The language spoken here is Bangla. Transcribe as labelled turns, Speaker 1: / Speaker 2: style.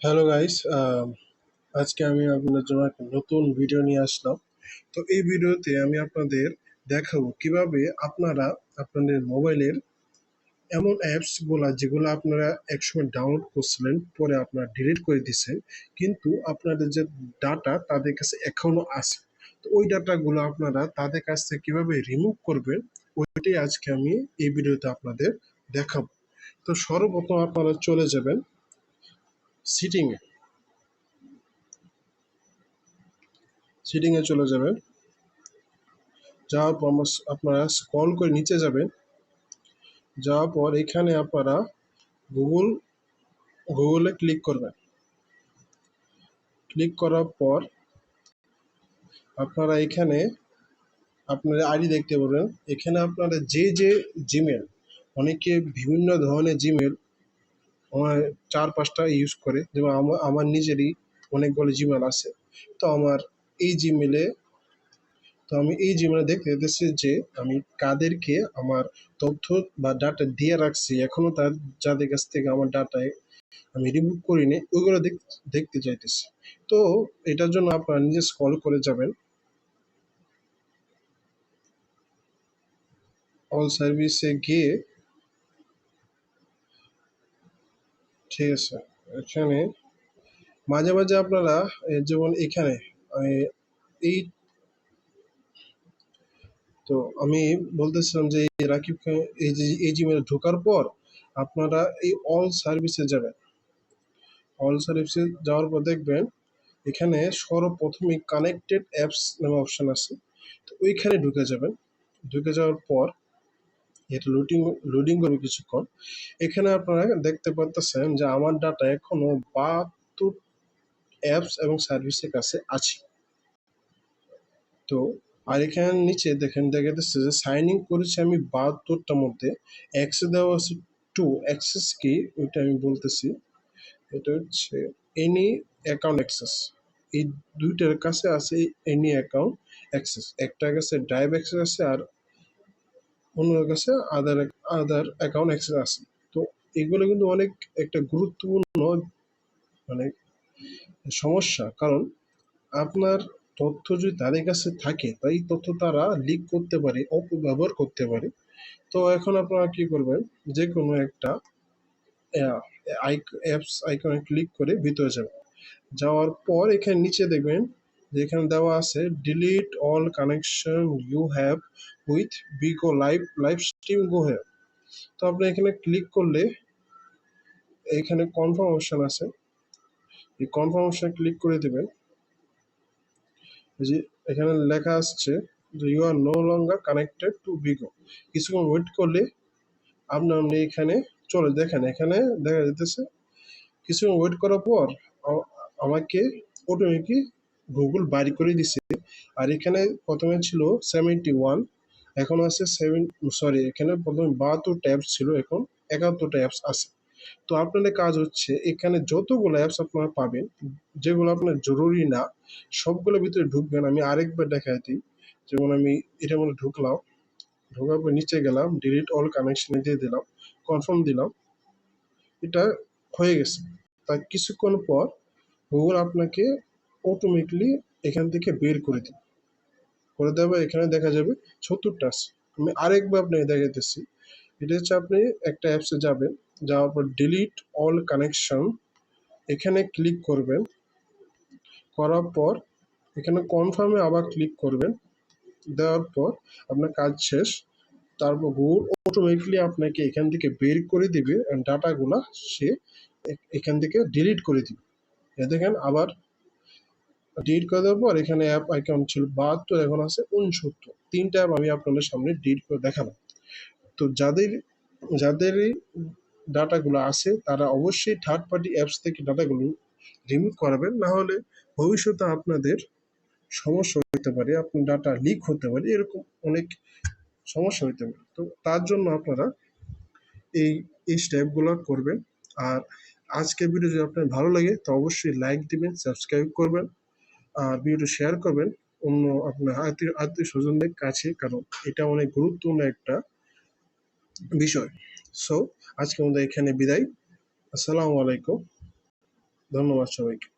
Speaker 1: হ্যালো গাইস, আজকে আমি আপনাদের জন্য একটা নতুন ভিডিও নিয়ে আসলাম। তো এই ভিডিওতে আমি আপনাদের দেখাবো কিভাবে আপনারা আপনাদের মোবাইলের এমন অ্যাপস গুলা যেগুলো আপনারা একসময় ডাউনলোড করছিলেন, পরে আপনারা ডিলিট করে দিচ্ছেন, কিন্তু আপনাদের যে ডাটা তাদের কাছে এখনো আছে। তো ওই ডাটাগুলো আপনারা তাদের কাছ থেকে কিভাবে রিমুভ করবেন, ওইটাই আজকে আমি এই ভিডিওতে আপনাদের দেখাবো। তো সর্বপ্রথম আপনারা চলে যাবেন সিটিংয়ে। সিটিংয়ে চলে যাবেন, যাওয়ার পর আপনারা স্ক্রল করে নিচে যাবেন। যাওয়ার পর এখানে আপনারা গুগল গুগলে ক্লিক করবেন। ক্লিক করার পর আপনারা এখানে আপনারা আইডি দেখতে পাবেন। এখানে আপনারা যে জিমেল, অনেকে বিভিন্ন ধরনের জিমেল আমার 4-5টা ইউজ করে, যেমন আমার নিজেরই অনেকগুলো জিমেল আছে। তো আমার এই জিমেলে আমি এই জিমেলে দেখতে পেতেছি যে আমি কাদেরকে আমার তথ্য বা ডাটা দিয়ে রাখছি, এখনো তার যাদের কাছ থেকে আমার ডাটায় আমি রিমুভ করিনি, ওইগুলো দেখতে চাইতেছি। তো এটার জন্য আপনারা নিজে স্ক্রল করে যাবেন, অল সার্ভিসে গিয়ে, ঠিক আছে, এখানে মাঝে মাঝে আপনারা যেমন এখানে এই, তো আমি বলতেছিলাম যে এই রাকিব খান এই জিমেলে ঢোকার পর আপনারা এই অল সার্ভিসে যাবেন। অল সার্ভিসে যাওয়ার পর দেখবেন এখানে সর্বপ্রথমে কানেক্টেড অ্যাপস নামে অপশন আছে। তো ওইখানে ঢুকে যাবেন। ঢুকে যাওয়ার পর এটা লোডিং করবে কিছুক্ষণ। এখানে আপনারা দেখতে পাচ্ছেন যে আমার ডাটা এখনো 72 অ্যাপস এবং সার্ভিসের কাছে আছে। তো আর এখানে নিচে দেখেন দেখা যাচ্ছে যে সাইন ইন করেছি আমি 72টার মধ্যে, অ্যাক্সেস দেওয়া আছে 2। অ্যাক্সেস কি ওইটা আমি বলতেছি। এটা হচ্ছে এনি অ্যাকাউন্ট অ্যাক্সেস। এই দুইটার কাছে আছে এনি অ্যাকাউন্ট অ্যাক্সেস। একটার কাছে ড্রাইভ অ্যাক্সেস আছে আর অন্যের কাছে আদার অ্যাকাউন্ট অ্যাক্সেস আছে। তো এগুলো কিন্তু অনেক একটা গুরুত্বপূর্ণ মানে সমস্যা, কারণ আপনার তথ্য যদি তাদের কাছে থাকে, তাই তথ্য তারা লিক করতে পারে, অপব্যবহার করতে পারে। তো এখন আপনারা কি করবেন, যে কোনো একটা অ্যাপস আইকনে ক্লিক করে ভিতরে যাবেন। যাওয়ার পর এখানে নিচে দেখবেন যে এখানে দেওয়া আছে delete all connection you have with Bigo live stream go have. তো আপনি এখানে ক্লিক করলে এখানে কনফার্ম অপশন আছে, এই কনফার্ম অপশন ক্লিক করে দেবেন। যে এখানে লেখা আসছে যে you are no longer connected to Bigo. কিছুক্ষণ ওয়েট করলে আপনি এখানে চলে দেখেন, এখানে দেখা যেতেছে কিছুক্ষণ ওয়েট করার পর আমাকে অটোমেটিক গুগল বাড়ি করে দিছে। আর এখানে প্রথমে ছিল 71, এখন আছে এখানে প্রথমে 72 ট্যাবস ছিল, এখন 71টা অ্যাপস আছে। তো আপনাদের কাজ হচ্ছে এখানে যতগুলো অ্যাপস আপনারা পাবেন, যেগুলো আপনার জরুরি না, সবগুলোর ভিতরে ঢুকবেন। আমি আরেকবার দেখাই দিই। যেমন আমি এটার মধ্যে ঢুকলাম, ঢোকার পর নিচে গেলাম, ডিলিট অল কানেকশনে দিয়ে দিলাম, কনফার্ম দিলাম, এটা হয়ে গেছে। তার কিছুক্ষণ পর গুগল আপনাকে অটোমেটিকলি এখান থেকে বের করে দেবে। এখানে দেখা যাবে 76টা আছে। আমি আরেকবার আপনাকে দেখাইতেছি। এটা হচ্ছে আপনি একটা অ্যাপসে যাবেন, যাওয়ার পর ডিলিট অল কানেকশন এখানে ক্লিক করবেন। করার পর এখানে কনফার্মে আবার ক্লিক করবেন। দেওয়ার পর আপনার কাজ শেষ। তারপর গুগল অটোমেটিকলি আপনাকে এখান থেকে বের করে দিবে, ডাটাগুলা সে এখান থেকে ডিলিট করে দিবে। দেখেন আবার ডিলিট করে দেওয়ার পর এখানে অ্যাপ অ্যাকাউন্ট ছিল 72, এখন আছে 69। 3টা অ্যাপ আমি আপনাদের সামনে ডিলিট করে দেখালাম। তো যাদের যাদের ডাটাগুলো আছে তারা অবশ্যই থার্ড পার্টি অ্যাপস থেকে ডাটাগুলো রিমুভ করাবেন, না হলে ভবিষ্যতে আপনাদের সমস্যা হতে পারে, আপনার ডাটা লিক হতে পারে, এরকম অনেক সমস্যা হতে পারে। তো তার জন্য আপনারা এই এই স্টেপগুলো করবেন। আর আজকের ভিডিও যদি আপনার ভালো লাগে তো অবশ্যই লাইক দিবেন, সাবস্ক্রাইব করবেন, আর ভিডিওটি শেয়ার করবেন অন্য আপনার আত্মীয় স্বজনদের কাছে, কারণ এটা অনেক গুরুত্বপূর্ণ একটা বিষয়। সো আজকে আমাদের এখানে বিদায়। আসসালামু আলাইকুম। ধন্যবাদ সবাইকে।